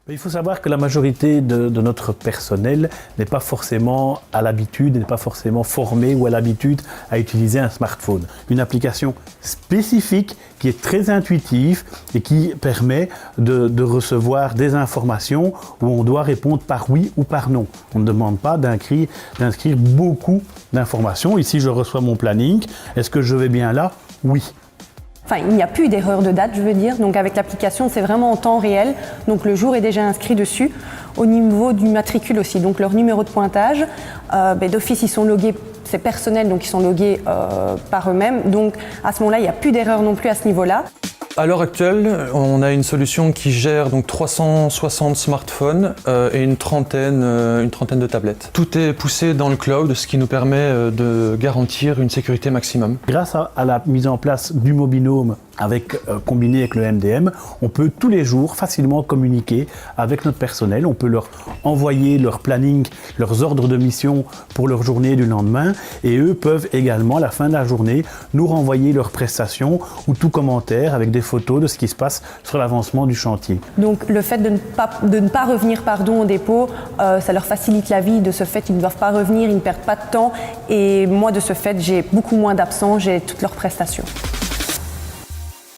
Il faut savoir que la majorité de notre personnel n'est pas forcément à l'habitude, n'est pas forcément formé ou à l'habitude à utiliser un smartphone. Une application spécifique qui est très intuitive et qui permet de recevoir des informations où on doit répondre par oui ou par non. On ne demande pas d'inscrire beaucoup d'informations. Ici, je reçois mon planning. Est-ce que je vais bien là? Oui. Enfin, il n'y a plus d'erreur de date, je veux dire. Donc avec l'application, c'est vraiment en temps réel. Donc le jour est déjà inscrit dessus. Au niveau du matricule aussi, donc leur numéro de pointage, d'office ils sont logués, c'est personnel, donc ils sont logués par eux-mêmes. Donc à ce moment-là, il n'y a plus d'erreur non plus à ce niveau-là. À l'heure actuelle, on a une solution qui gère donc 360 smartphones et une trentaine de tablettes. Tout est poussé dans le cloud, ce qui nous permet de garantir une sécurité maximum. Grâce à la mise en place du Mobinome combiné avec le MDM, on peut tous les jours facilement communiquer avec notre personnel. On peut leur envoyer leur planning, leurs ordres de mission pour leur journée du lendemain, et eux peuvent également, à la fin de la journée, nous renvoyer leurs prestations ou tout commentaire avec des photos de ce qui se passe sur l'avancement du chantier. Donc le fait de ne pas revenir au dépôt, ça leur facilite la vie. De ce fait, ils ne doivent pas revenir, ils ne perdent pas de temps, et moi de ce fait, j'ai beaucoup moins d'absents, j'ai toutes leurs prestations.